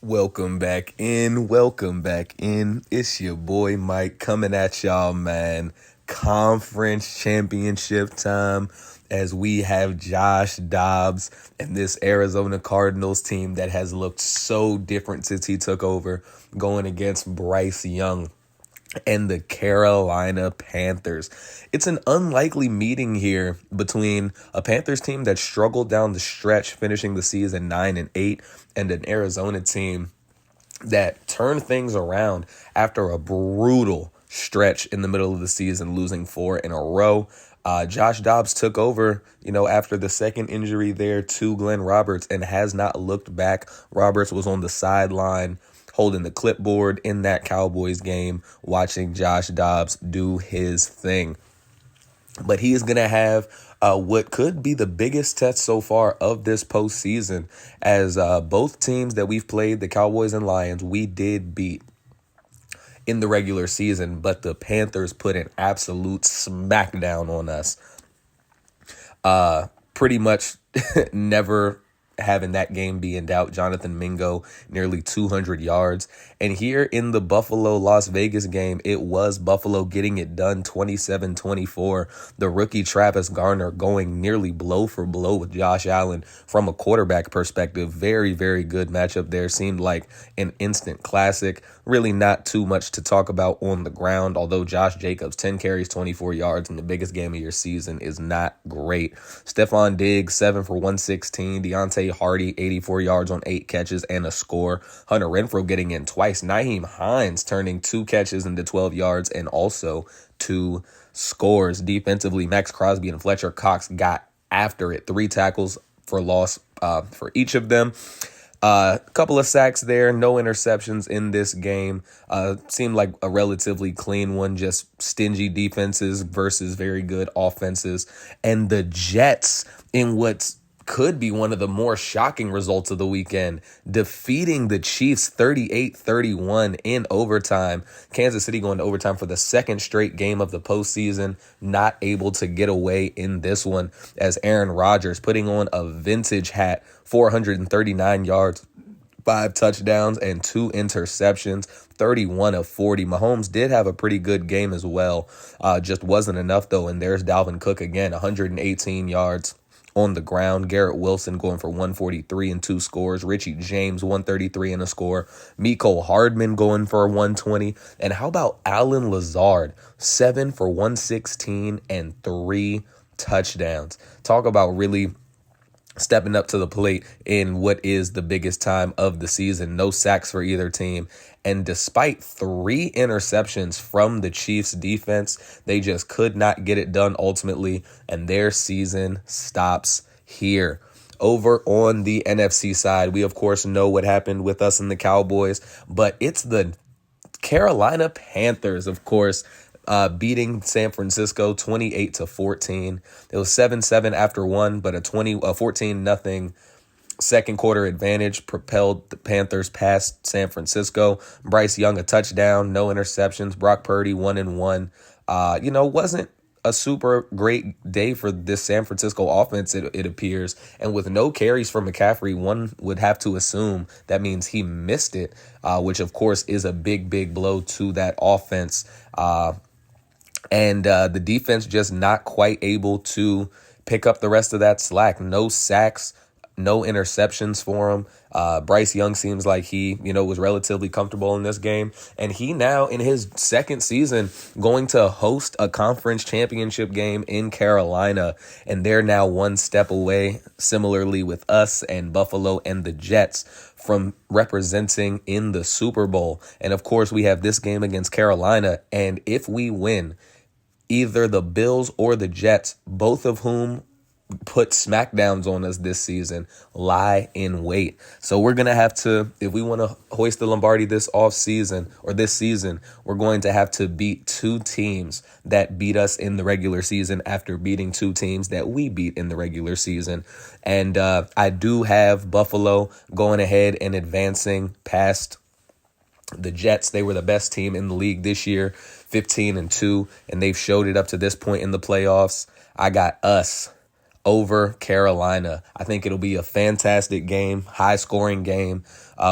Welcome back in. Welcome back in. It's your boy Mike coming at y'all, man. Conference championship time as we have Josh Dobbs and this Arizona Cardinals team that has looked so different since he took over, going against Bryce Young and the Carolina Panthers. It's an unlikely meeting here between a Panthers team that struggled down the stretch, finishing the season 9-8, and an Arizona team that turned things around after a brutal stretch in the middle of the season, losing 4 in a row. Josh Dobbs took over, after the second injury there to Glenn Roberts and has not looked back. Roberts was on the sideline holding the clipboard in that Cowboys game, watching Josh Dobbs do his thing. But he is going to have what could be the biggest test so far of this postseason, as both teams that we've played, the Cowboys and Lions, we did beat in the regular season, but the Panthers put an absolute smackdown on us. Pretty much never having that game be in doubt. Jonathan Mingo, nearly 200 yards. And here in the Buffalo-Las Vegas game, it was Buffalo getting it done 27-24. The rookie Travis Garner going nearly blow for blow with Josh Allen from a quarterback perspective. Very, very good matchup there. Seemed like an instant classic. Really not too much to talk about on the ground, although Josh Jacobs, 10 carries, 24 yards in the biggest game of your season is not great. Stephon Diggs, 7 for 116. Deontay Hardy, 84 yards on 8 catches and a score. Hunter Renfrow getting in twice. Nyheim Hines turning 2 catches into 12 yards and also 2 scores. Defensively, Max Crosby and Fletcher Cox got after it. 3 tackles for loss for each of them. A couple of sacks there, no interceptions in this game. Seemed like a relatively clean one, just stingy defenses versus very good offenses. And the Jets, in what's could be one of the more shocking results of the weekend, defeating the Chiefs 38-31 in overtime. Kansas City going to overtime for the second straight game of the postseason, not able to get away in this one, as Aaron Rodgers putting on a vintage hat, 439 yards, 5 touchdowns and 2 interceptions, 31 of 40. Mahomes did have a pretty good game as well. Just wasn't enough though. And there's Dalvin Cook again, 118 yards on the ground. Garrett Wilson going for 143 and 2 scores. Richie James, 133 and a score. Mecole Hardman going for 120. And how about Allen Lazard, 7 for 116 and 3 touchdowns. Talk about really stepping up to the plate in what is the biggest time of the season. No sacks for either team. And despite 3 interceptions from the Chiefs defense, they just could not get it done ultimately, and their season stops here. Over on the NFC side, we of course know what happened with us and the Cowboys, but it's the Carolina Panthers, of course, beating San Francisco 28-14. It was 7-7 after one, but a 14-0 second quarter advantage propelled the Panthers past San Francisco. Bryce Young, a touchdown, no interceptions. Brock Purdy, 1-1. Wasn't a super great day for this San Francisco offense, it appears. And with no carries for McCaffrey, one would have to assume that means he missed it, which of course is a big, big blow to that offense. And the defense just not quite able to pick up the rest of that slack. No sacks, no interceptions for him. Bryce Young seems like he, was relatively comfortable in this game. And he now, in his second season, going to host a conference championship game in Carolina. And they're now one step away, similarly with us and Buffalo and the Jets, from representing in the Super Bowl. And of course, we have this game against Carolina. And if we win, either the Bills or the Jets, both of whom put smackdowns on us this season, lie in wait. So we're going to have to, if we want to hoist the Lombardi this season, we're going to have to beat 2 teams that beat us in the regular season after beating 2 teams that we beat in the regular season. And I do have Buffalo going ahead and advancing past the Jets. They were the best team in the league this year, 15-2, and they've showed it up to this point in the playoffs. I got us over Carolina. I think it'll be a fantastic game, high-scoring game.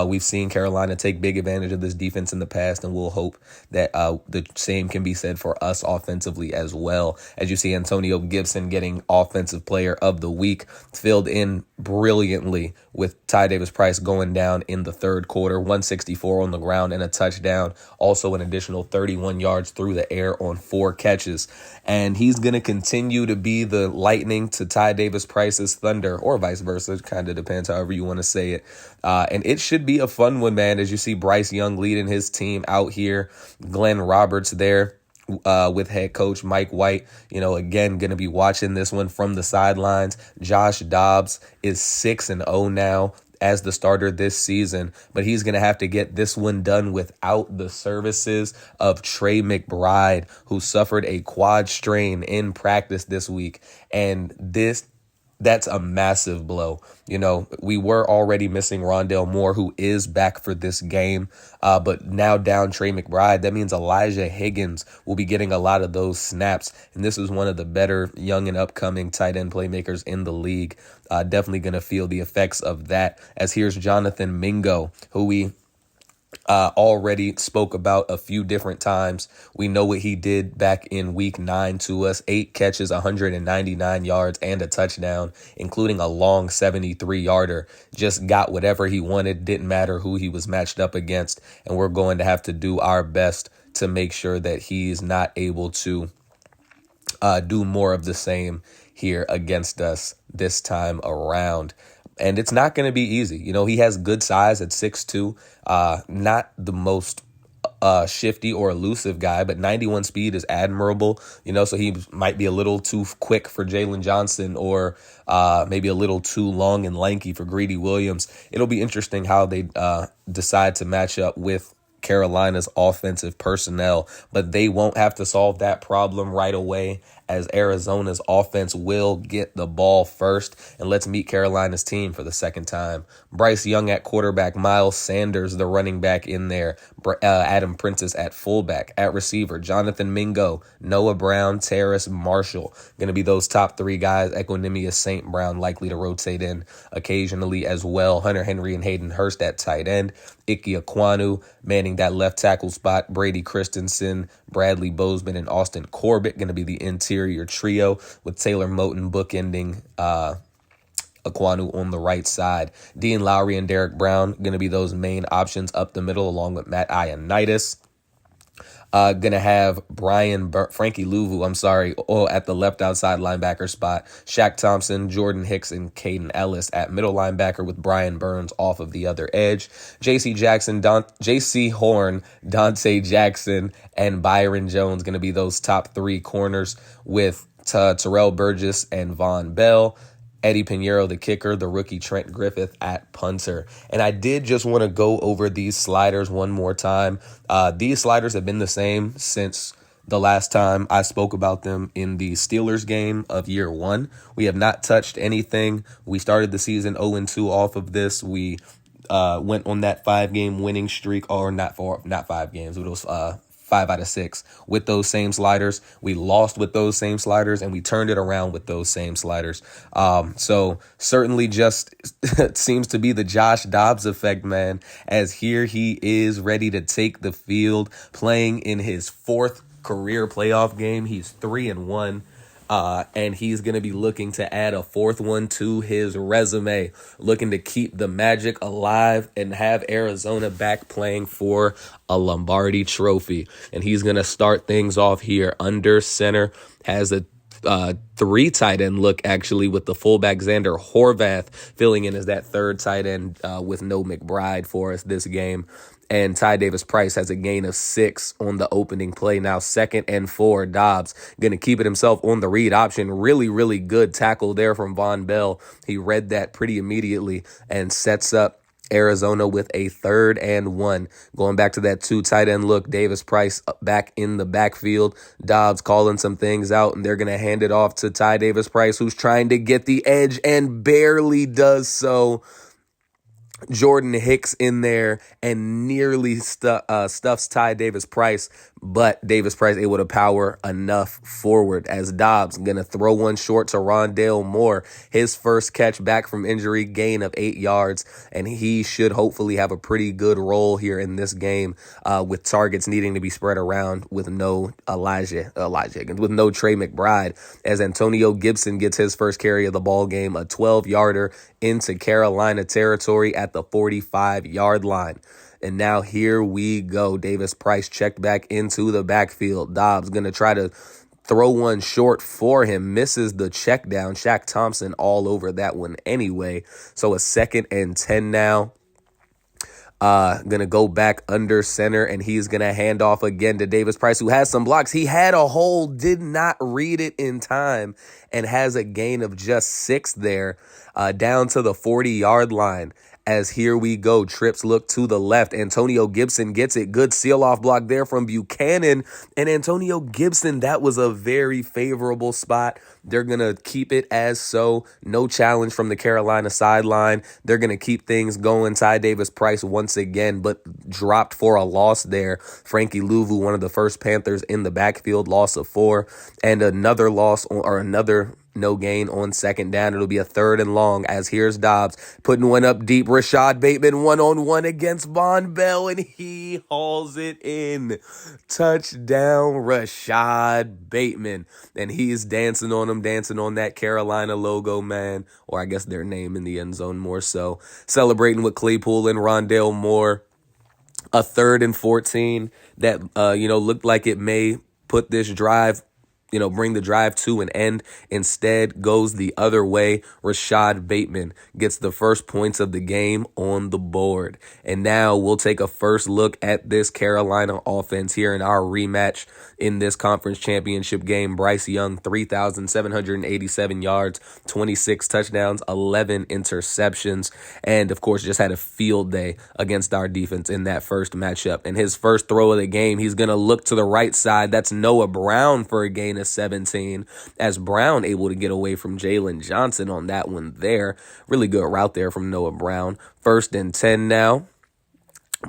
We've seen Carolina take big advantage of this defense in the past, and we'll hope that the same can be said for us offensively as well. As you see, Antonio Gibson getting Offensive Player of the Week, filled in brilliantly with Ty Davis Price going down in the third quarter, 164 on the ground and a touchdown, also an additional 31 yards through the air on 4 catches. And he's going to continue to be the lightning to Ty Davis Price's thunder, or vice versa. It kind of depends however you want to say it. And it should be a fun one, man, as you see Bryce Young leading his team out here. Glenn Roberts there with head coach Mike White, again, going to be watching this one from the sidelines. Josh Dobbs is 6-0 now as the starter this season, but he's going to have to get this one done without the services of Trey McBride, who suffered a quad strain in practice this week. And that's a massive blow. We were already missing Rondale Moore, who is back for this game, but now down Trey McBride. That means Elijah Higgins will be getting a lot of those snaps, and this is one of the better young and upcoming tight end playmakers in the league. Definitely going to feel the effects of that, as here's Jonathan Mingo, who we already spoke about a few different times. We know what he did back in week 9 to us: 8 catches, 199 yards, and a touchdown, including a long 73-yarder. Just got whatever he wanted. Didn't matter who he was matched up against. And we're going to have to do our best to make sure that he's not able to do more of the same here against us this time around. And it's not going to be easy. He has good size at 6'2", not the most shifty or elusive guy, but 91 speed is admirable, so he might be a little too quick for Jalen Johnson, or maybe a little too long and lanky for Greedy Williams. It'll be interesting how they decide to match up with Carolina's offensive personnel, but they won't have to solve that problem right away, as Arizona's offense will get the ball first. And let's meet Carolina's team for the second time. Bryce Young at quarterback, Miles Sanders, the running back, in there, Adam Prentice at fullback. At receiver, Jonathan Mingo, Noah Brown, Terrace Marshall. Going to be those top 3 guys. Equanimous St. Brown likely to rotate in occasionally as well. Hunter Henry and Hayden Hurst at tight end. Ike Ekwonu manning that left tackle spot. Brady Christensen, Bradley Bozeman, and Austin Corbett going to be the interior trio, with Taylor Moton bookending Ekwonu on the right side. Dean Lowry and Derek Brown going to be those main options up the middle, along with Matt Ioannidis. Going to have Frankie Louvu, at the left outside linebacker spot. Shaq Thompson, Jordan Hicks, and Caden Ellis at middle linebacker, with Brian Burns off of the other edge. J.C. Horn, Dante Jackson, and Byron Jones going to be those top 3 corners, with Terrell Burgess and Von Bell. Eddie Pinheiro, the kicker, the rookie Trent Griffith at punter. And I did just want to go over these sliders one more time. These sliders have been the same since the last time I spoke about them in the Steelers game of year 1. We have not touched anything. We started the season 0-2 off of this. We went on that 5-game winning streak, or not 5 games, but it was 5 out of 6 with those same sliders. We lost with those same sliders, and we turned it around with those same sliders. So certainly just seems to be the Josh Dobbs effect, man, as here he is ready to take the field, playing in his 4th career playoff game. He's 3-1. And he's going to be looking to add a 4th one to his resume, looking to keep the Magic alive and have Arizona back playing for a Lombardi trophy. And he's going to start things off here under center, has a 3 tight end look, actually, with the fullback Xander Horvath filling in as that 3rd tight end with no McBride for us this game. And Ty Davis Price has a gain of 6 on the opening play. Now 2nd and 4. Dobbs going to keep it himself on the read option. Really, really good tackle there from Von Bell. He read that pretty immediately and sets up Arizona with a 3rd and 1. Going back to that 2 tight end look, Davis Price back in the backfield. Dobbs calling some things out, and they're going to hand it off to Ty Davis Price, who's trying to get the edge and barely does so. Jordan Hicks in there and nearly stuffs Ty Davis Price, but Davis Price able to power enough forward as Dobbs going to throw one short to Rondale Moore. His first catch back from injury, gain of 8 yards, and he should hopefully have a pretty good role here in this game with targets needing to be spread around with no Elijah Higgins, with no Trey McBride, as Antonio Gibson gets his first carry of the ball game, a 12-yarder into Carolina territory at the 45-yard line. And now here we go. Davis Price checked back into the backfield. Dobbs going to try to throw one short for him. Misses the check down. Shaq Thompson all over that one anyway. So a 2nd and 10 now. Gonna go back under center, and he's gonna hand off again to Davis Price, who has some blocks. He had a hole, did not read it in time, and has a gain of just 6 there, down to the 40-yard line. As here we go, trips look to the left. Antonio Gibson gets it. Good seal-off block there from Buchanan. And Antonio Gibson, that was a very favorable spot. They're going to keep it as so. No challenge from the Carolina sideline. They're going to keep things going. Ty Davis Price once again, but dropped for a loss there. Frankie Louvu, one of the first Panthers in the backfield, loss of 4. And another loss, or another no gain on 2nd down. It'll be a 3rd and long, as here's Dobbs putting one up deep. Rashad Bateman one-on-one against Von Bell, and he hauls it in. Touchdown, Rashad Bateman. And he's dancing on him, dancing on that Carolina logo, man. Or I guess their name in the end zone more so. Celebrating with Claypool and Rondale Moore. A 3rd and 14 that, looked like it may put this drive, bring the drive to an end. Instead goes the other way. Rashad Bateman gets the first points of the game on the board. And now we'll take a first look at this Carolina offense here in our rematch in this conference championship game. Bryce Young, 3,787 yards, 26 touchdowns, 11 interceptions, and of course just had a field day against our defense in that first matchup. And his first throw of the game, he's going to look to the right side. That's Noah Brown for a gain of 17, as Brown able to get away from Jalen Johnson on that one there. Really good route there from Noah Brown. 1st and 10 now.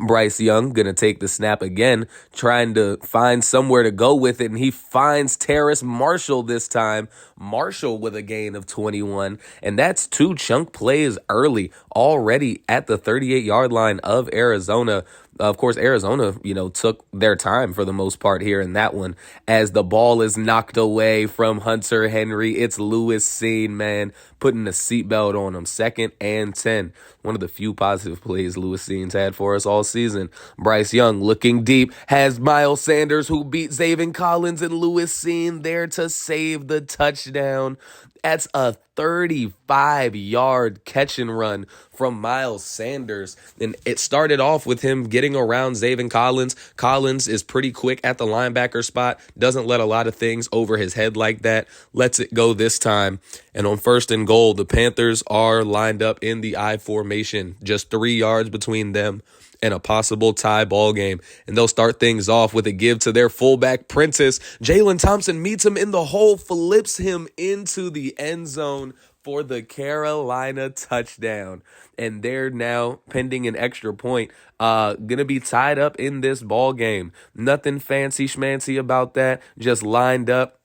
Bryce Young going to take the snap again, trying to find somewhere to go with it, and he finds Terrace Marshall this time. Marshall with a gain of 21, and that's 2 chunk plays early already at the 38-yard line of Arizona. Of course, Arizona, took their time for the most part here in that one, as the ball is knocked away from Hunter Henry. It's Lewis Cine, man, putting a seatbelt on him. 2nd and 10. One of the few positive plays Lewis Cine's had for us all season. Bryce Young looking deep, has Miles Sanders, who beat Zaven Collins, and Lewis Cine there to save the touchdown. That's a 35-yard catch and run from Miles Sanders. And it started off with him getting around Zaven Collins. Collins is pretty quick at the linebacker spot, doesn't let a lot of things over his head like that, lets it go this time. And on 1st and goal, the Panthers are lined up in the I formation, just 3 yards between them and a possible tie ball game. And they'll start things off with a give to their fullback, Prentice. Jalen Thompson meets him in the hole, flips him into the end zone for the Carolina touchdown. And they're now, pending an extra point, going to be tied up in this ball game. Nothing fancy schmancy about that. Just lined up.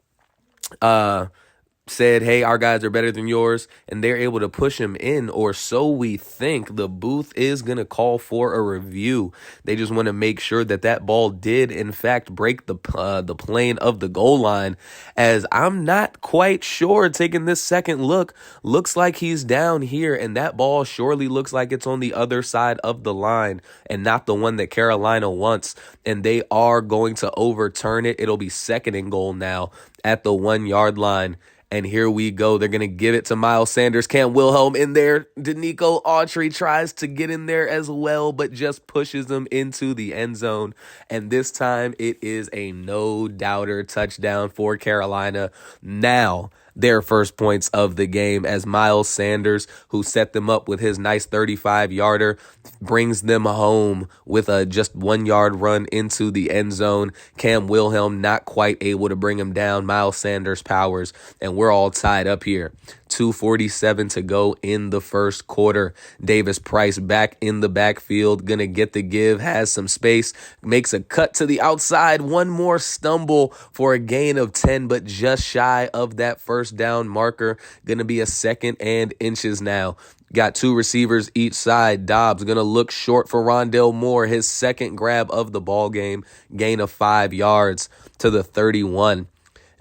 Said, hey, our guys are better than yours, and they're able to push him in, or so we think. The booth is going to call for a review. They just want to make sure that that ball did, in fact, break the plane of the goal line, as I'm not quite sure. Taking this second look, looks like he's down here, and that ball surely looks like it's on the other side of the line and not the one that Carolina wants, and they are going to overturn it. It'll be 2nd and goal now at the 1-yard line. And here we go. They're going to give it to Miles Sanders. Cam Wilhelm in there. Danico Autry tries to get in there as well, but just pushes him into the end zone. And this time it is a no-doubter touchdown for Carolina. Now, their first points of the game, as Miles Sanders, who set them up with his nice 35-yarder, brings them home with a just 1-yard run into the end zone. Cam Wilhelm not quite able to bring him down. Miles Sanders powers, and we're all tied up here. 2:47 to go in the first quarter. Davis Price back in the backfield, gonna get the give, has some space, makes a cut to the outside. One more stumble for a gain of 10, but just shy of that first down marker. Gonna be a 2nd and inches now. Got 2 receivers each side. Dobbs going to look short for Rondale Moore, his 2nd grab of the ball game, gain of 5 yards to the 31.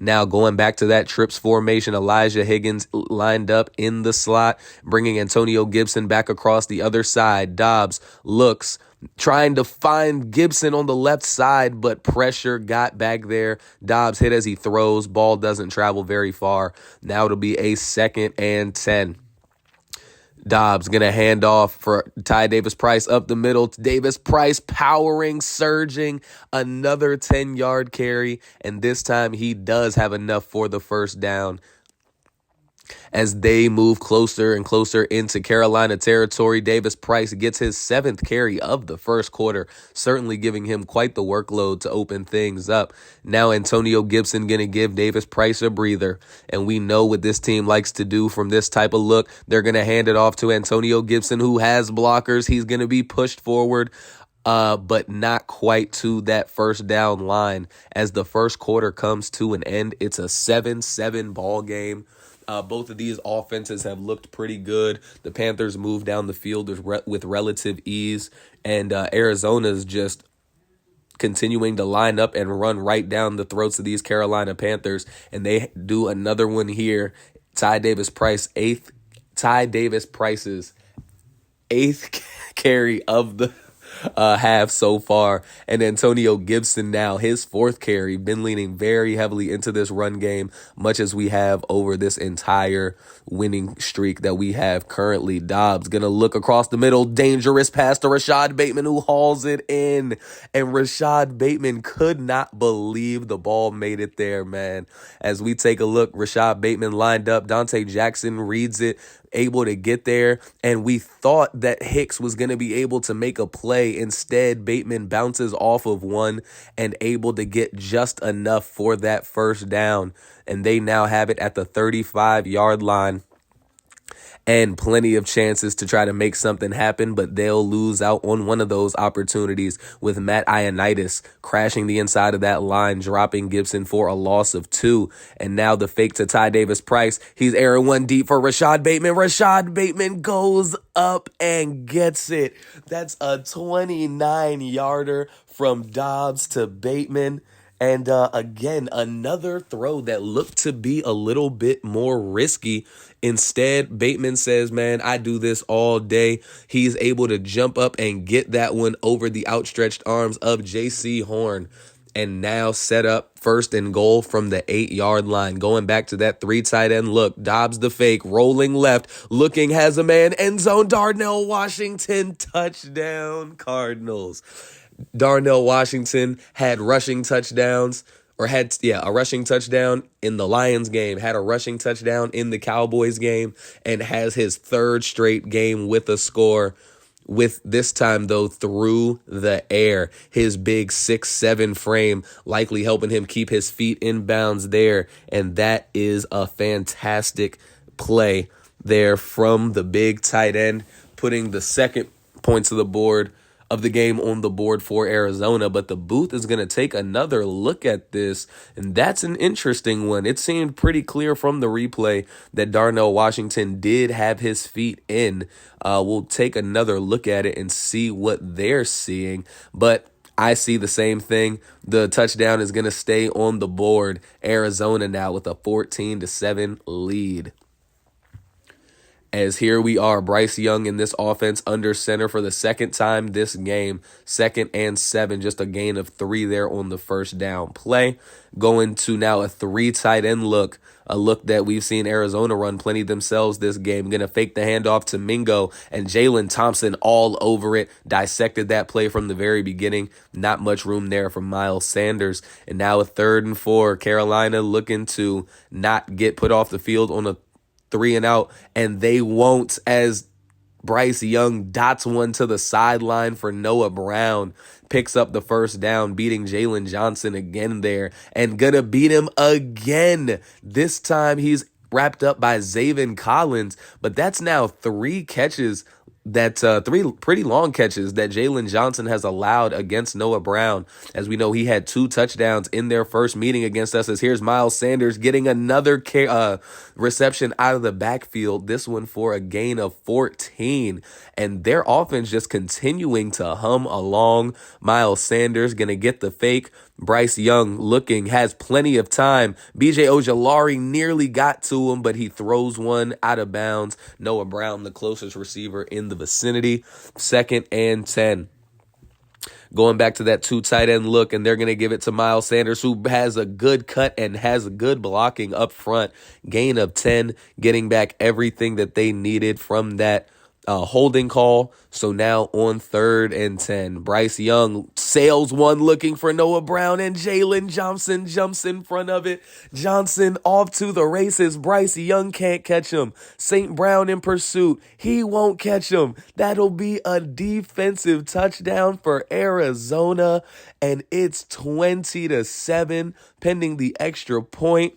Now going back to that trips formation, Elijah Higgins lined up in the slot, bringing Antonio Gibson back across the other side. Dobbs looks, trying to find Gibson on the left side, but pressure got back there. Dobbs hit as he throws. Ball doesn't travel very far. Now it'll be a 2nd and 10. Dobbs going to hand off for Ty Davis Price up the middle. Davis Price powering, surging, another 10-yard carry, and this time he does have enough for the first down. As they move closer and closer into Carolina territory, Davis Price gets his 7th carry of the first quarter, certainly giving him quite the workload to open things up. Now Antonio Gibson going to give Davis Price a breather, and we know what this team likes to do from this type of look. They're going to hand it off to Antonio Gibson, who has blockers. He's going to be pushed forward, but not quite to that first down line. As the first quarter comes to an end, it's a 7-7 ball game. Both of these offenses have looked pretty good. The Panthers move down the field with relative ease, and Arizona's just continuing to line up and run right down the throats of these Carolina Panthers, and they do another one here. Ty Davis Price's 8th carry of the half so far, and Antonio Gibson now his 4th carry. Been leaning very heavily into this run game, much as we have over this entire winning streak that we have currently. Dobbs gonna look across the middle, dangerous pass to Rashad Bateman, who hauls it in, and Rashad Bateman could not believe the ball made it there, man. As we take a look, Rashad Bateman lined up, Dante Jackson reads it, able to get there, and we thought that Hicks was going to be able to make a play. Instead, Bateman bounces off of one and able to get just enough for that first down, and they now have it at the 35-yard line. And plenty of chances to try to make something happen, but they'll lose out on one of those opportunities with Matt Ioannidis crashing the inside of that line, dropping Gibson for a loss of 2. And now the fake to Ty Davis Price. He's airing one deep for Rashad Bateman. Rashad Bateman goes up and gets it. That's a 29-yarder from Dobbs to Bateman. And again, another throw that looked to be a little bit more risky. Instead, Bateman says, man, I do this all day. He's able to jump up and get that one over the outstretched arms of J.C. Horn. And now set up 1st and goal from the 8-yard line. Going back to that 3 tight end look. Dobbs the fake, rolling left, looking, has a man, end zone. Darnell Washington, touchdown, Cardinals. Darnell Washington had rushing touchdowns, or had a rushing touchdown in the Lions game, had a rushing touchdown in the Cowboys game, and has his 3rd straight game with a score, with this time, though, through the air. His big 6'7" frame likely helping him keep his feet in bounds there, and that is a fantastic play there from the big tight end, putting the 2nd points of the game on the board for Arizona. But the booth is going to take another look at this, and that's an interesting one. It seemed pretty clear from the replay that Darnell Washington did have his feet in. We'll take another look at it and see what they're seeing, but I see the same thing. The touchdown is going to stay on the board. Arizona now with a 14-7 lead. As here we are, Bryce Young in this offense under center for the 2nd time this game. 2nd and 7, just a gain of 3 there on the first down play. Going to now a 3 tight end look, a look that we've seen Arizona run plenty themselves this game. Going to fake the handoff to Mingo, and Jalen Thompson all over it. Dissected that play from the very beginning. Not much room there for Miles Sanders. And now a 3rd and 4. Carolina looking to not get put off the field on a 3 and out, and they won't, as Bryce Young dots one to the sideline for Noah Brown, picks up the first down, beating Jalen Johnson again there, and gonna beat him again. This time he's wrapped up by Zaven Collins, but that's now three catches three pretty long catches that Jalen Johnson has allowed against Noah Brown. As we know, he had 2 touchdowns in their first meeting against us. As here's Miles Sanders getting another reception out of the backfield, this one for a gain of 14. And their offense just continuing to hum along. Miles Sanders going to get the fake. Bryce Young has plenty of time. BJ Ojulari nearly got to him, but he throws one out of bounds. Noah Brown, the closest receiver in the vicinity. 2nd and 10. Going back to that 2 tight end look, and they're going to give it to Miles Sanders, who has a good cut and has good blocking up front. Gain of 10, getting back everything that they needed from that holding call. So now on 3rd and 10, Bryce Young sails one looking for Noah Brown, and Jalen Johnson jumps in front of it. Johnson off to the races. Bryce Young can't catch him. St. Brown in pursuit. He won't catch him. That'll be a defensive touchdown for Arizona, and it's 20-7 pending the extra point.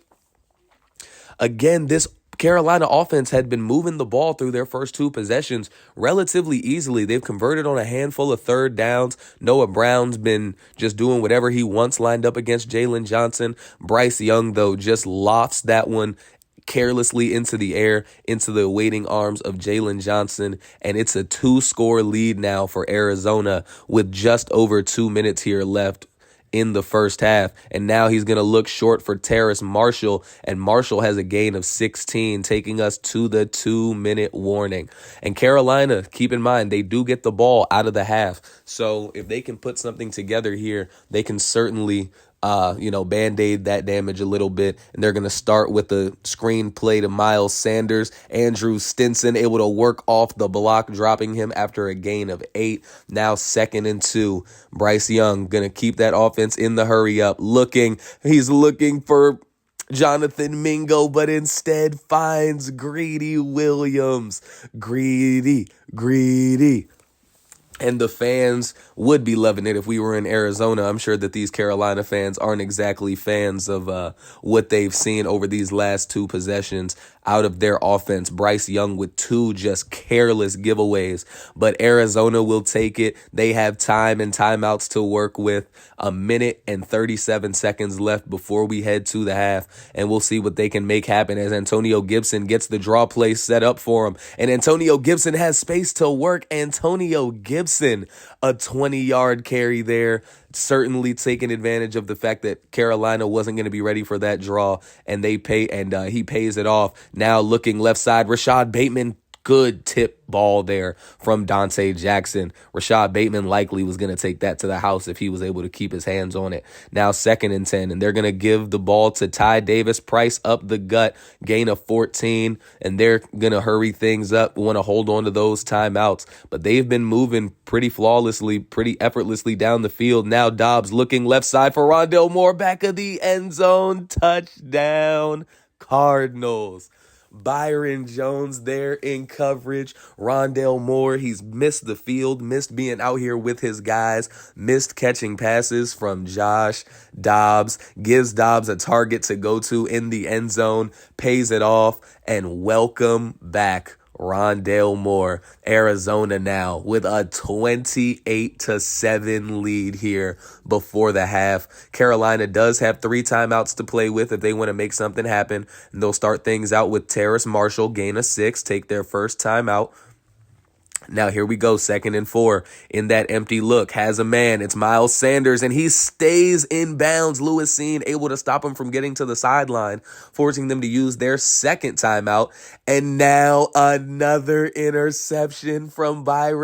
Again, this Carolina offense had been moving the ball through their first 2 possessions relatively easily. They've converted on a handful of 3rd downs. Noah Brown's been just doing whatever he wants lined up against Jalen Johnson. Bryce Young, though, just lofts that one carelessly into the air, into the waiting arms of Jalen Johnson, and it's a 2-score lead now for Arizona with just over 2 minutes here left in the first half. And now he's going to look short for Terrace Marshall, and Marshall has a gain of 16, taking us to the 2-minute warning. And Carolina, keep in mind, they do get the ball out of the half. So if they can put something together here, they can certainly Band-Aid that damage a little bit. And they're going to start with the screen play to Miles Sanders. Andrew Stinson able to work off the block, dropping him after a gain of 8. Now 2nd and 2. Bryce Young going to keep that offense in the hurry up. He's looking for Jonathan Mingo, but instead finds Greedy Williams. Greedy. And the fans would be loving it if we were in Arizona. I'm sure that these Carolina fans aren't exactly fans of what they've seen over these last 2 possessions out of their offense. Bryce Young with 2 just careless giveaways. But Arizona will take it. They have time and timeouts to work with. 1 minute and 37 seconds left before we head to the half. And we'll see what they can make happen as Antonio Gibson gets the draw play set up for him. And Antonio Gibson has space to work. Antonio Gibson, a 20-yard carry there, certainly taking advantage of the fact that Carolina wasn't going to be ready for that draw, and he pays it off. Now looking left side, Rashad Bateman, good tip ball there from Dante Jackson. Rashad Bateman likely was going to take that to the house if he was able to keep his hands on it. Now 2nd and 10, and they're going to give the ball to Ty Davis Price up the gut, gain of 14, and they're going to hurry things up. We want to hold on to those timeouts, but they've been moving pretty flawlessly, pretty effortlessly down the field. Now Dobbs looking left side for Rondale Moore, back of the end zone, touchdown Cardinals. Byron Jones there in coverage. Rondale Moore, he's missed the field, missed being out here with his guys, missed catching passes from Josh Dobbs, gives Dobbs a target to go to in the end zone, pays it off, and welcome back Rondale Moore. Arizona now with a 28-7 lead here before the half. Carolina does have 3 timeouts to play with if they want to make something happen. And they'll start things out with Terrace Marshall, gain of 6, take their first timeout. Now here we go, 2nd and 4. In that empty look, has a man. It's Miles Sanders, and he stays in bounds. Lewis Seen able to stop him from getting to the sideline, forcing them to use their second timeout. And now another interception from Bryce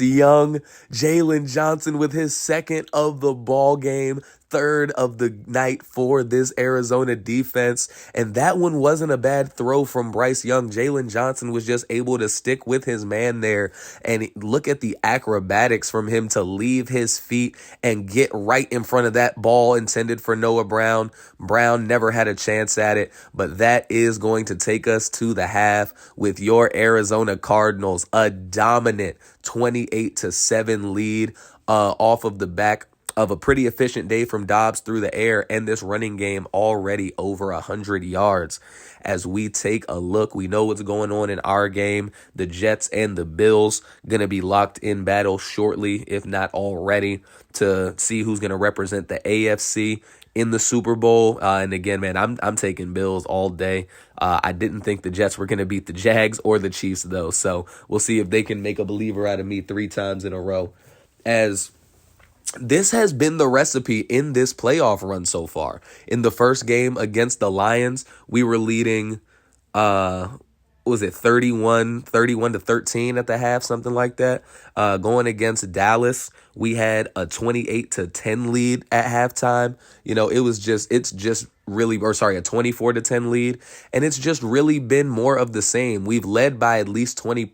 Young. Jalen Johnson with his second of the ball game, third of the night for this Arizona defense. And that one wasn't a bad throw from Bryce Young. Jalen Johnson was just able to stick with his man there. And look at the acrobatics from him to leave his feet and get right in front of that ball intended for Noah Brown. Brown never had a chance at it, but that is going to take us to the half with your Arizona Cardinals, a dominant 28-7 lead off of the back of a pretty efficient day from Dobbs through the air, and this running game already over 100 yards. As we take a look, we know what's going on in our game. The Jets and the Bills going to be locked in battle shortly, if not already, to see who's going to represent the AFC in the Super Bowl. And again, man, I'm taking Bills all day. I didn't think the Jets were going to beat the Jags or the Chiefs, though. So we'll see if they can make a believer out of me 3 times in a row. As this has been the recipe in this playoff run so far. In the first game against the Lions, we were leading, what was it, 31-13 at the half, something like that. Going against Dallas, we had a 28-10 lead at halftime. You know, a 24-10 lead. And it's just really been more of the same. We've led by at least 20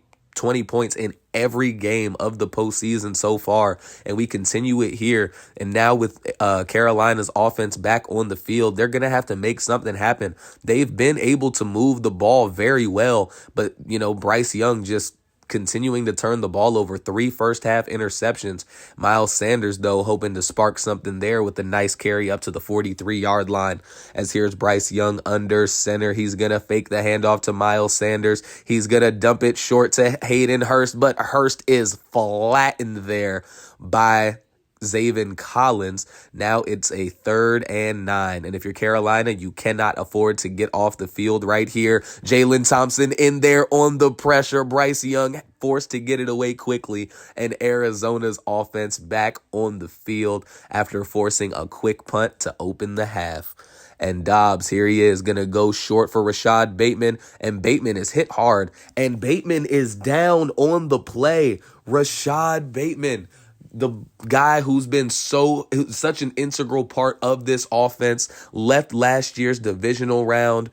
points in every game of the postseason so far, and we continue it here. And now with Carolina's offense back on the field, they're going to have to make something happen. They've been able to move the ball very well, but, you know, Bryce Young just continuing to turn the ball over. 3 first-half interceptions. Miles Sanders, though, hoping to spark something there with a nice carry up to the 43-yard line. As here's Bryce Young under center. He's going to fake the handoff to Miles Sanders. He's going to dump it short to Hayden Hurst, but Hurst is flattened there by Zaven Collins. Now it's a 3rd and 9. And if you're Carolina, you cannot afford to get off the field right here. Jalen Thompson in there on the pressure. Bryce Young forced to get it away quickly. And Arizona's offense back on the field after forcing a quick punt to open the half. And Dobbs, here he is, going to go short for Rashad Bateman. And Bateman is hit hard. And Bateman is down on the play. Rashad Bateman, the guy who's been such an integral part of this offense, left last year's divisional round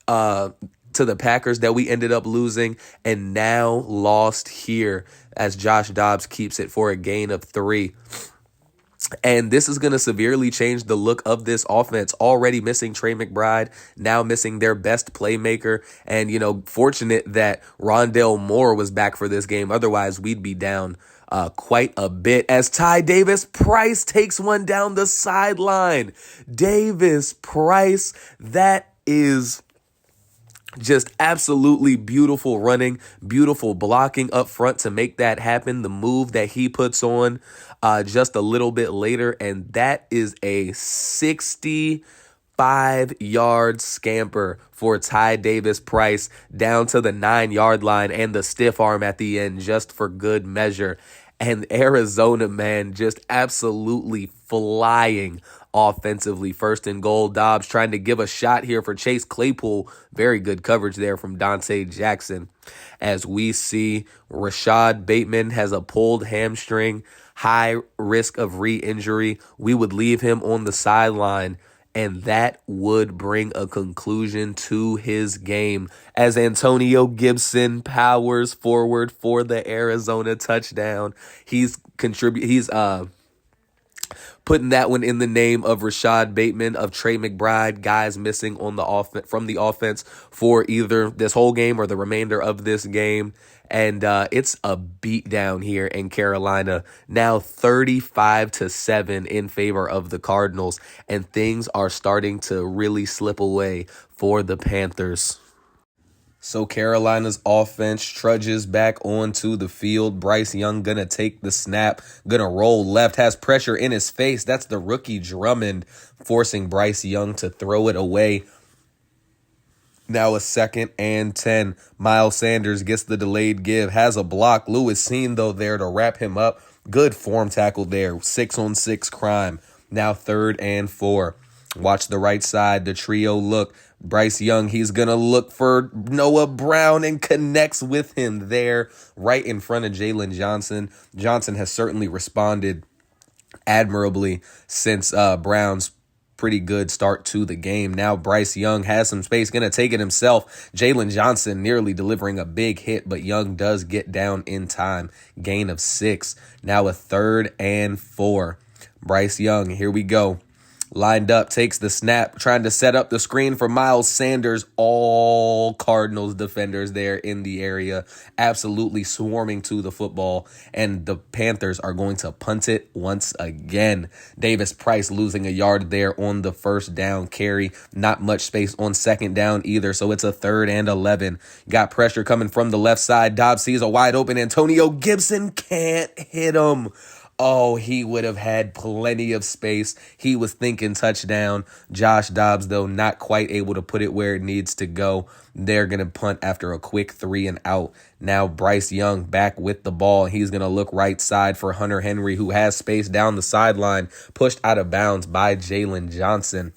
to the Packers that we ended up losing, and now lost here as Josh Dobbs keeps it for a gain of 3. And this is going to severely change the look of this offense. Already missing Trey McBride, now missing their best playmaker. And, you know, fortunate that Rondale Moore was back for this game. Otherwise, we'd be down quite a bit as Ty Davis Price takes one down the sideline. Davis Price, that is just absolutely beautiful running, beautiful blocking up front to make that happen. The move that he puts on just a little bit later, and that is a 65-yard scamper for Ty Davis Price down to the 9-yard line, and the stiff arm at the end just for good measure. And Arizona, man, just absolutely flying offensively. 1st and goal. Dobbs trying to give a shot here for Chase Claypool. Very good coverage there from Dante Jackson. As we see, Rashad Bateman has a pulled hamstring, high risk of re-injury. We would leave him on the sideline, and that would bring a conclusion to his game as Antonio Gibson powers forward for the Arizona touchdown. He's putting that one in the name of Rashad Bateman, of Trey McBride, guys missing on the from the offense for either this whole game or the remainder of this game. And it's a beatdown here in Carolina. Now 35-7 in favor of the Cardinals, and things are starting to really slip away for the Panthers. So Carolina's offense trudges back onto the field. Bryce Young gonna take the snap, gonna roll left, has pressure in his face. That's the rookie Drummond forcing Bryce Young to throw it away. Now a 2nd and 10. Miles Sanders gets the delayed give, has a block. Lewis Seen, though, there to wrap him up. Good form tackle there. 6-on-6 crime. Now 3rd and 4. Watch the right side. The trio look. Bryce Young, he's going to look for Noah Brown and connects with him there right in front of Jalen Johnson. Johnson has certainly responded admirably since Brown's pretty good start to the game. Now Bryce Young has some space, going to take it himself. Jalen Johnson nearly delivering a big hit, but Young does get down in time. Gain of 6. Now a 3rd and 4. Bryce Young, here we go. Lined up, takes the snap, trying to set up the screen for Miles Sanders. All Cardinals defenders there in the area, absolutely swarming to the football, and the Panthers are going to punt it once again. Davis Price losing a yard there on the first down carry. Not much space on second down either, so it's a 3rd and 11. Got pressure coming from the left side. Dobbs sees a wide open Antonio Gibson, can't hit him. Oh, he would have had plenty of space. He was thinking touchdown. Josh Dobbs, though, not quite able to put it where it needs to go. They're going to punt after a quick 3 and out. Now Bryce Young back with the ball. He's going to look right side for Hunter Henry, who has space down the sideline, pushed out of bounds by Jalen Johnson.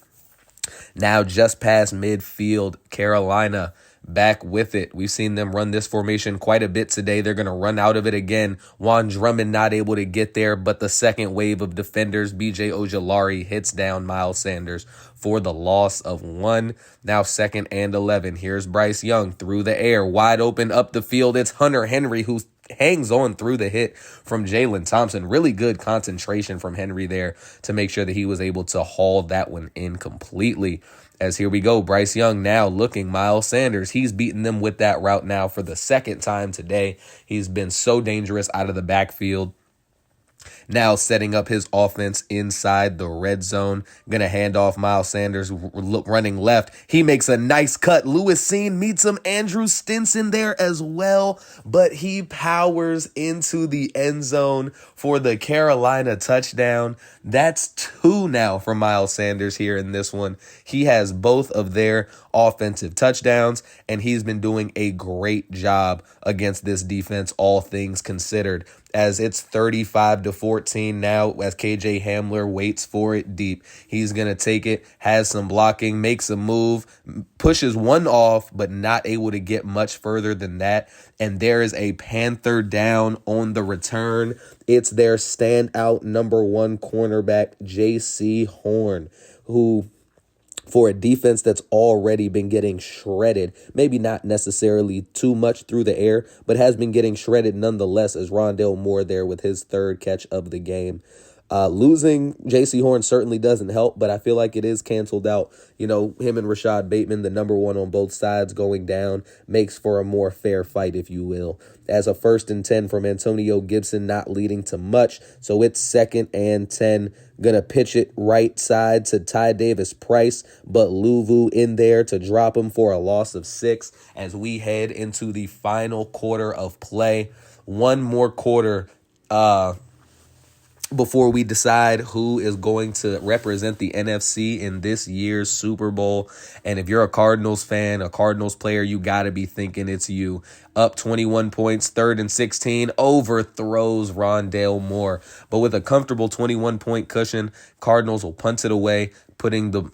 Now just past midfield, Carolina back with it. We've seen them run this formation quite a bit today. They're going to run out of it again. Juan Drummond not able to get there, but the second wave of defenders, B.J. Ojulari, hits down Miles Sanders for the loss of 1. Now 2nd and 11. Here's Bryce Young through the air, wide open up the field. It's Hunter Henry who hangs on through the hit from Jalen Thompson. Really good concentration from Henry there to make sure that he was able to haul that one in completely. As here we go, Bryce Young now looking Miles Sanders. He's beaten them with that route now for the 2nd time today. He's been so dangerous out of the backfield. Now setting up his offense inside the red zone. Gonna hand off Miles Sanders running left. He makes a nice cut. Lewis Seen meets him. Andrew Stinson there as well. But he powers into the end zone for the Carolina touchdown. That's 2 now for Miles Sanders here in this one. He has both of their offensive touchdowns, and he's been doing a great job against this defense, all things considered, as it's 35-14 now as KJ Hamler waits for it deep. He's going to take it, has some blocking, makes a move, pushes one off, but not able to get much further than that. And there is a Panther down on the return. It's their standout number 1 cornerback, J.C. Horn, who, for a defense that's already been getting shredded, maybe not necessarily too much through the air, but has been getting shredded nonetheless, as Rondale Moore there with his 3rd catch of the game. Losing J.C. Horn certainly doesn't help, but I feel like it is canceled out. You know, him and Rashad Bateman, the number 1 on both sides, going down makes for a more fair fight, if you will. As a 1st and 10 from Antonio Gibson, not leading to much. So it's 2nd and 10. Gonna pitch it right side to Ty Davis Price, but Luvu in there to drop him for a loss of 6 as we head into the final quarter of play. One more quarter before we decide who is going to represent the NFC in this year's Super Bowl. And if you're a Cardinals fan, a Cardinals player, you got to be thinking it's you. Up 21 points, 3rd and 16, overthrows Rondale Moore. But with a comfortable 21-point cushion, Cardinals will punt it away, putting the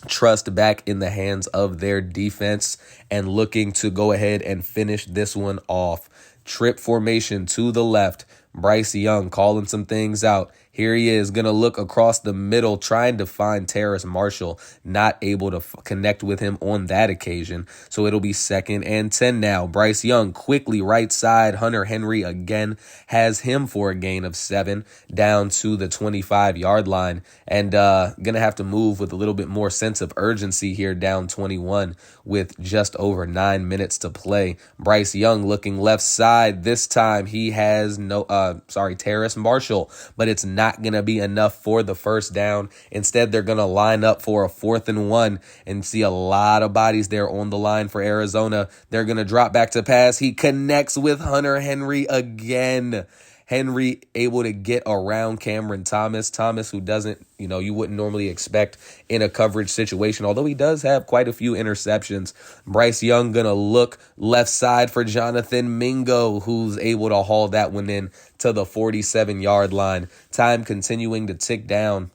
trust back in the hands of their defense and looking to go ahead and finish this one off. Trip formation to the left. Bryce Young calling some things out. Here he is, going to look across the middle, trying to find Terrace Marshall. Not able to connect with him on that occasion. So it'll be 2nd and 10 now. Bryce Young quickly right side. Hunter Henry again has him for a gain of 7 down to the 25-yard line. And going to have to move with a little bit more sense of urgency here down 21 with just over 9 minutes to play. Bryce Young looking left side. This time he has Terrace Marshall, but it's not going to be enough for the first down. Instead, they're going to line up for a 4th and 1 and see a lot of bodies there on the line for Arizona. They're going to drop back to pass. He connects with Hunter Henry again. Henry able to get around Cameron Thomas. Thomas, who doesn't, you wouldn't normally expect in a coverage situation, although he does have quite a few interceptions. Bryce Young going to look left side for Jonathan Mingo, who's able to haul that one in to the 47-yard line. Time continuing to tick down.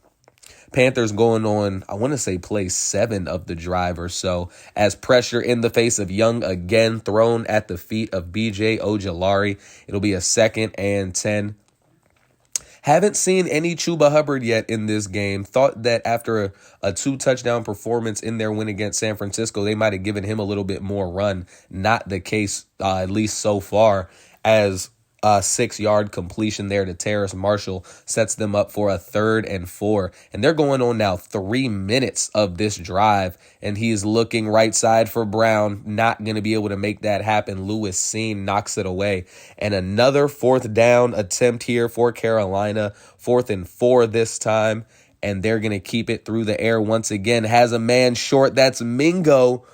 Panthers going on, I want to say play 7 of the drive or so, as pressure in the face of Young again thrown at the feet of B.J. Ojulari. It'll be a 2nd and 10. Haven't seen any Chuba Hubbard yet in this game. Thought that after a 2-touchdown performance in their win against San Francisco, they might have given him a little bit more run. Not the case, at least so far, as 6-yard completion there to Terrace Marshall sets them up for a 3rd and 4. And they're going on now 3 minutes of this drive. And he's looking right side for Brown. Not going to be able to make that happen. Lewis Seen knocks it away. And another 4th down attempt here for Carolina. 4th and 4 this time. And they're going to keep it through the air once again. Has a man short. That's Mingo.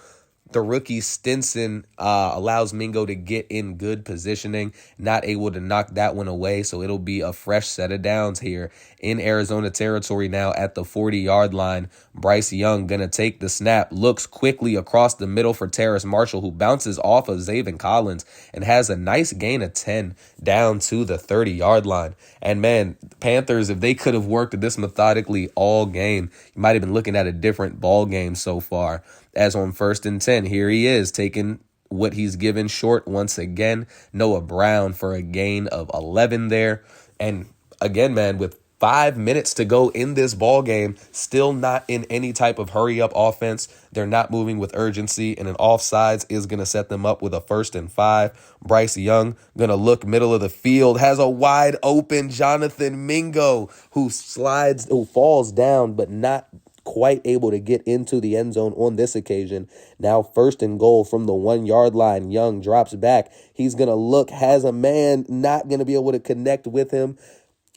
The rookie Stinson allows Mingo to get in good positioning, not able to knock that one away. So it'll be a fresh set of downs here in Arizona territory now at the 40-yard line. Bryce Young going to take the snap, looks quickly across the middle for Terrace Marshall, who bounces off of Zaven Collins and has a nice gain of 10 down to the 30-yard line. And man, Panthers, if they could have worked this methodically all game, you might have been looking at a different ball game so far. As on 1st and 10, here he is taking what he's given short once again. Noah Brown for a gain of 11 there. And again, man, with 5 minutes to go in this ball game, still not in any type of hurry up offense. They're not moving with urgency, and an offsides is going to set them up with a 1st and 5. Bryce Young going to look middle of the field, has a wide open Jonathan Mingo who falls down, but not quite able to get into the end zone on this occasion. Now 1st and goal from the 1-yard line. Young drops back. He's going to look, has a man, not going to be able to connect with him.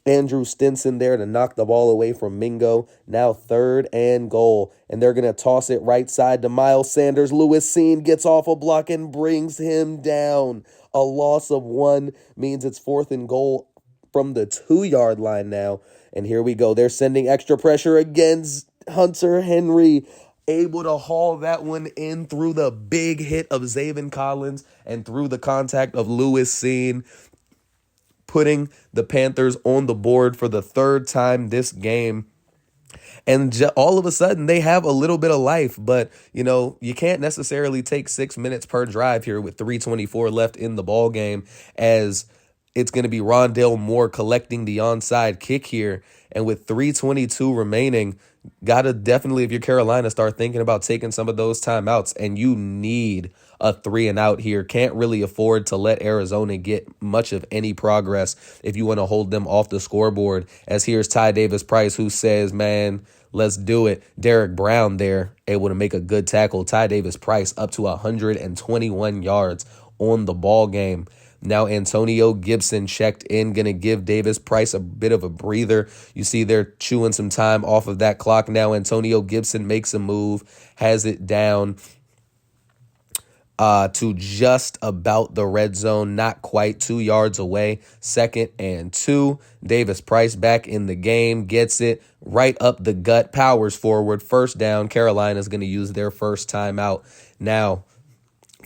Andrew Stinson there to knock the ball away from Mingo. Now 3rd and goal. And they're going to toss it right side to Miles Sanders. Lewis Seen gets off a block and brings him down. A loss of 1 means it's 4th and goal from the 2-yard line now. And here we go. They're sending extra pressure against Hunter Henry, able to haul that one in through the big hit of Zaven Collins and through the contact of Lewis Seen, putting the Panthers on the board for the 3rd time this game. And all of a sudden, they have a little bit of life. But, you can't necessarily take 6 minutes per drive here with 3:24 left in the ball game, as it's going to be Rondale Moore collecting the onside kick here. And with 3:22 remaining, got to definitely, if you're Carolina, start thinking about taking some of those timeouts. And you need a 3-and-out here. Can't really afford to let Arizona get much of any progress if you want to hold them off the scoreboard. As here's Ty Davis-Price, who says, man, let's do it. Derek Brown there, able to make a good tackle. Ty Davis-Price up to 121 yards on the ball game. Now Antonio Gibson checked in, going to give Davis-Price a bit of a breather. You see they're chewing some time off of that clock now. Antonio Gibson makes a move, has it down to just about the red zone, not quite 2 yards away. 2nd and 2. Davis-Price back in the game, gets it right up the gut, powers forward. 1st down. Carolina's going to use their first timeout. Now,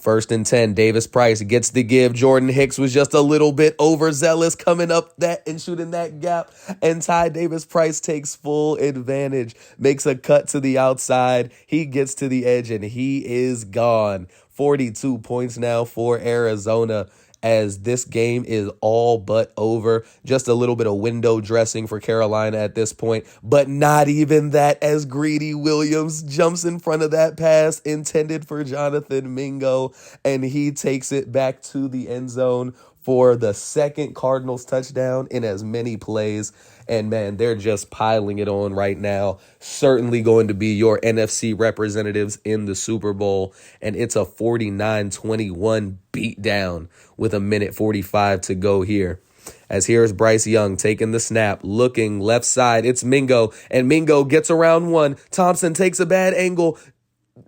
1st and 10, Davis-Price gets the give. Jordan Hicks was just a little bit overzealous coming up that and shooting that gap. And Ty Davis-Price takes full advantage, makes a cut to the outside. He gets to the edge and he is gone. 42 points now for Arizona, as this game is all but over. Just a little bit of window dressing for Carolina at this point, but not even that, as Greedy Williams jumps in front of that pass intended for Jonathan Mingo, and he takes it back to the end zone for the 2nd Cardinals touchdown in as many plays. And man, they're just piling it on right now. Certainly going to be your NFC representatives in the Super Bowl. And it's a 49-21 beatdown with 1:45 to go here. As here's Bryce Young taking the snap, looking left side. It's Mingo, and Mingo gets around 1. Thompson takes a bad angle.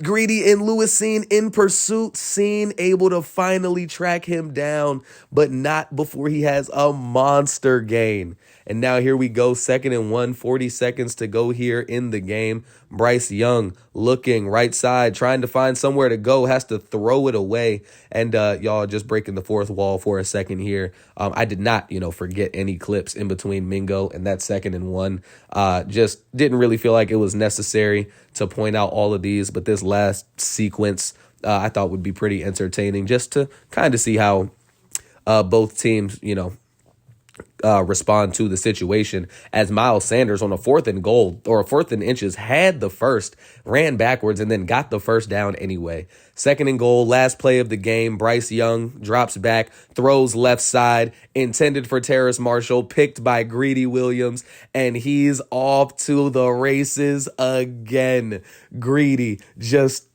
Greedy and Lewis Seen in pursuit. Seen able to finally track him down, but not before he has a monster gain. And now here we go, 2nd and 1, 40 seconds to go here in the game. Bryce Young looking right side, trying to find somewhere to go, has to throw it away. And y'all, just breaking the fourth wall for a second here. I did not, forget any clips in between Mingo and that 2nd and 1. Just didn't really feel like it was necessary to point out all of these, but this last sequence I thought would be pretty entertaining, just to kind of see how both teams, respond to the situation, as Miles Sanders on a 4th and goal or a 4th and inches had the first, ran backwards, and then got the first down anyway. 2nd and goal, last play of the game. Bryce Young drops back, throws left side, intended for Terrace Marshall, picked by Greedy Williams, and he's off to the races again. Greedy just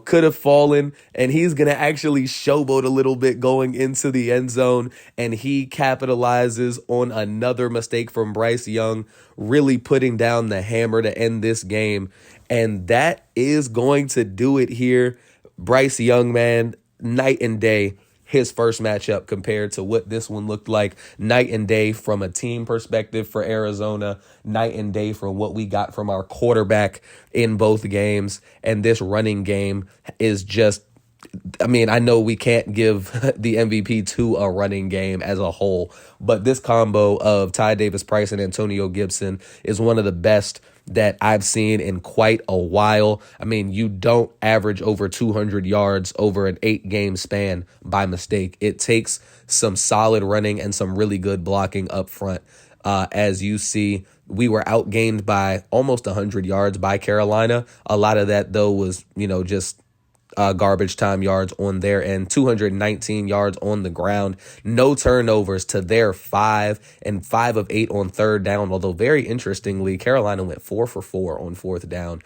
could have fallen, and he's going to actually showboat a little bit going into the end zone, and he capitalizes on another mistake from Bryce Young, really putting down the hammer to end this game, and that is going to do it here. Bryce Young, man, night and day. His first matchup compared to what this one looked like, night and day from a team perspective for Arizona, night and day from what we got from our quarterback in both games. And this running game is just, I know we can't give the MVP to a running game as a whole, but this combo of Ty Davis-Price and Antonio Gibson is one of the best that I've seen in quite a while. You don't average over 200 yards over an 8-game span by mistake. It takes some solid running and some really good blocking up front. As you see, we were outgained by almost 100 yards by Carolina. A lot of that, though, was, just garbage time yards on their end, 219 yards on the ground, no turnovers to their 5, and 5 of 8 on 3rd down. Although very interestingly, Carolina went 4 for 4 on 4th down.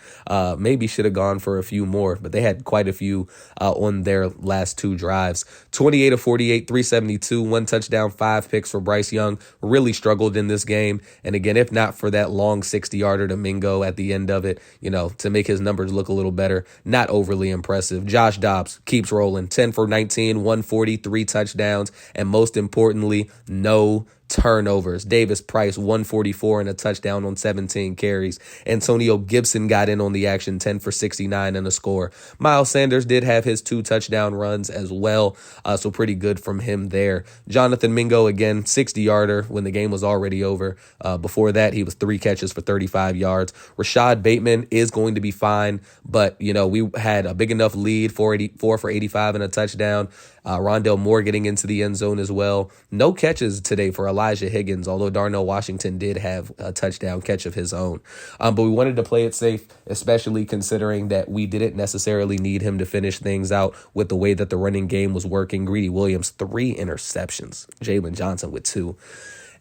Maybe should have gone for a few more, but they had quite a few on their last 2 drives. 28 of 48, 372, 1 touchdown, 5 picks for Bryce Young. Really struggled in this game. And again, if not for that long 60-yarder to Mingo at the end of it, to make his numbers look a little better, not overly impressive. Josh Dobbs keeps rolling, 10 for 19, 140, 3 touchdowns, and most importantly, no turnovers. Davis-Price, 144 and a touchdown on 17 carries. Antonio Gibson got in on the action, 10 for 69 and a score. Miles Sanders did have his 2 touchdown runs as well, so pretty good from him there. Jonathan Mingo, again, 60-yarder when the game was already over. Before that, he was 3 catches for 35 yards. Rashad Bateman is going to be fine, but, we had a big enough lead, 4 for 85 and a touchdown. Rondale Moore getting into the end zone as well. No catches today for Elijah Higgins, although Darnell Washington did have a touchdown catch of his own. But we wanted to play it safe, especially considering that we didn't necessarily need him to finish things out with the way that the running game was working. Greedy Williams, 3 interceptions. Jalen Johnson with 2.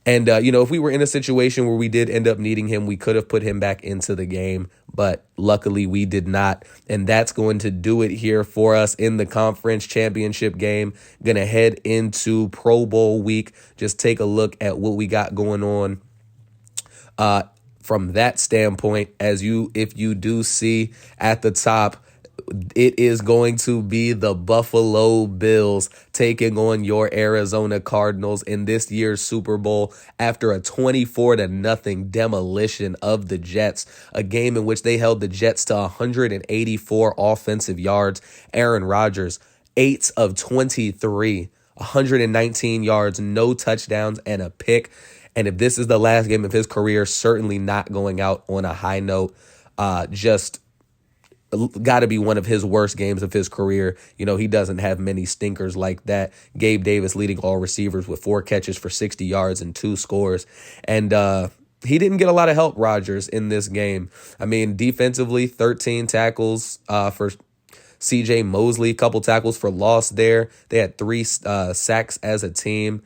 And, if we were in a situation where we did end up needing him, we could have put him back into the game, but luckily we did not. And that's going to do it here for us in the conference championship game. Going to head into Pro Bowl week. Just take a look at what we got going on from that standpoint. If you do see at the top, it is going to be the Buffalo Bills taking on your Arizona Cardinals in this year's Super Bowl after a 24-0 demolition of the Jets, a game in which they held the Jets to 184 offensive yards. Aaron Rodgers, 8 of 23, 119 yards, no touchdowns, and a pick. And if this is the last game of his career, certainly not going out on a high note. Just got to be one of his worst games of his career. He doesn't have many stinkers like that. Gabe Davis leading all receivers with 4 catches for 60 yards and 2 scores. And he didn't get a lot of help, Rodgers, in this game. Defensively, 13 tackles for C.J. Mosley, couple tackles for loss there. They had 3 sacks as a team.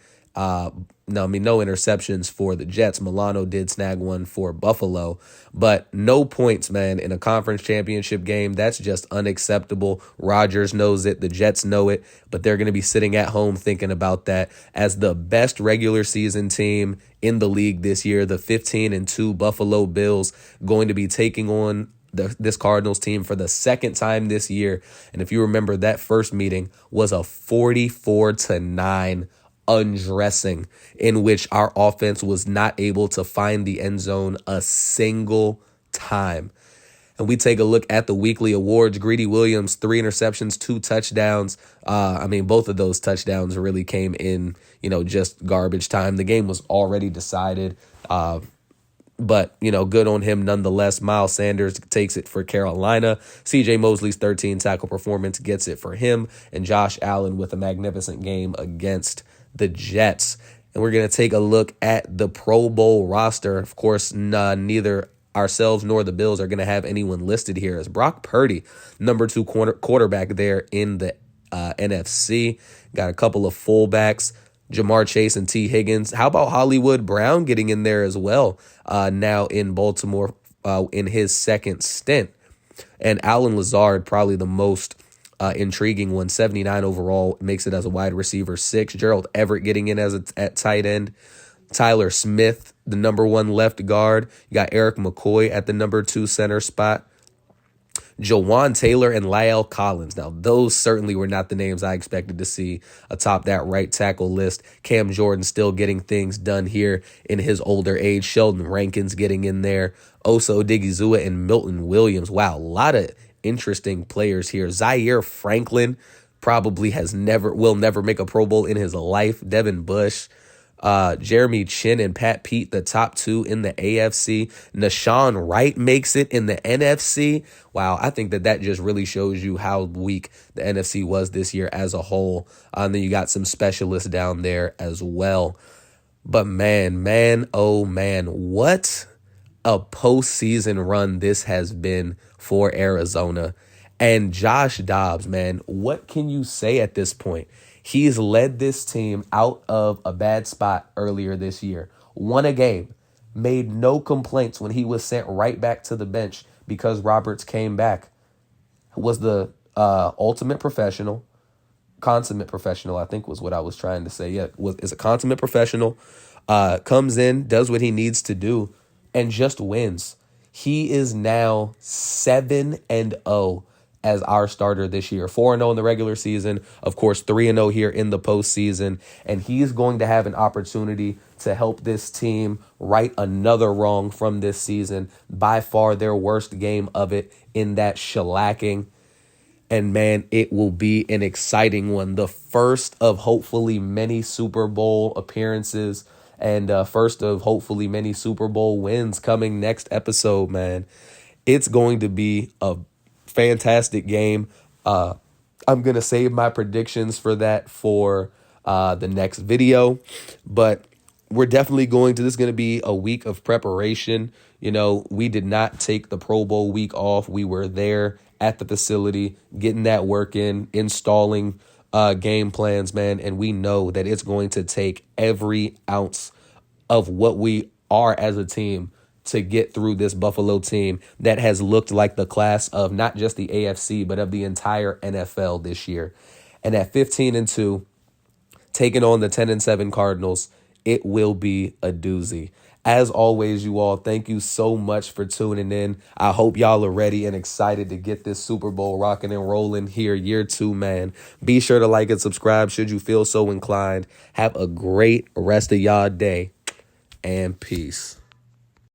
No interceptions for the Jets. Milano did snag one for Buffalo, but no points, man, in a conference championship game. That's just unacceptable. Rodgers knows it. The Jets know it, but they're going to be sitting at home thinking about that. As the best regular season team in the league this year, the 15-2 Buffalo Bills going to be taking on this Cardinals team for the second time this year. And if you remember, that first meeting was a 44-9 undressing in which our offense was not able to find the end zone a single time. And we take a look at the weekly awards. Greedy Williams, 3 interceptions, 2 touchdowns. Both of those touchdowns really came in, just garbage time. The game was already decided. But, good on him nonetheless. Miles Sanders takes it for Carolina. C.J. Mosley's 13 tackle performance gets it for him. And Josh Allen with a magnificent game against the Jets. and we're going to take a look at the Pro Bowl roster. Of course, neither ourselves nor the Bills are going to have anyone listed here as Brock Purdy, number 2 quarterback there in the NFC. Got a couple of fullbacks, Jamar Chase and T. Higgins. How about Hollywood Brown getting in there as well now in Baltimore in his second stint? And Alan Lazard, probably the most intriguing one, 79 overall, makes it as a wide receiver 6. Gerald Everett getting in as at tight end. Tyler Smith, the number 1 left guard. You got Eric McCoy at the number 2 center spot. Jawan Taylor and Lyle Collins. Now, those certainly were not the names I expected to see atop that right tackle list. Cam Jordan still getting things done here in his older age. Sheldon Rankins getting in there. Osa Odigizua and Milton Williams. Wow, a lot of interesting players here. Zaire Franklin probably will never make a Pro Bowl in his life. Devin Bush. Jeremy Chin and Pat Pete, the top 2 in the AFC. Nashawn Wright makes it in the NFC. Wow, I think that just really shows you how weak the NFC was this year as a whole. And then you got some specialists down there as well. But man, oh man, what a postseason run this has been for Arizona. And Josh Dobbs, man, what can you say at this point? He's led this team out of a bad spot earlier this year. Won a game. Made no complaints when he was sent right back to the bench because Roberts came back. Was the ultimate professional. Consummate professional, I think was what I was trying to say. Yeah, is a consummate professional. Comes in, does what he needs to do, and just wins. He is now 7-0 as our starter this year. 4-0 in the regular season. Of course, 3-0 here in the postseason. And he's going to have an opportunity to help this team right another wrong from this season. By far their worst game of it in that shellacking. And man, it will be an exciting one. The first of hopefully many Super Bowl appearances and first of hopefully many Super Bowl wins coming next episode, man. It's going to be a fantastic game. I'm going to save my predictions for that for the next video, but we're definitely this is going to be a week of preparation. You know, we did not take the Pro Bowl week off. We were there at the facility, getting that work in, installing game plans, man. And we know that it's going to take every ounce of what we are as a team to get through this Buffalo team that has looked like the class of not just the AFC, but of the entire NFL this year. And at 15-2, taking on the 10-7 Cardinals, it will be a doozy. As always, you all, thank you so much for tuning in. I hope y'all are ready and excited to get this Super Bowl rocking and rolling here, year 2, man. Be sure to like and subscribe should you feel so inclined. Have a great rest of y'all day, and peace.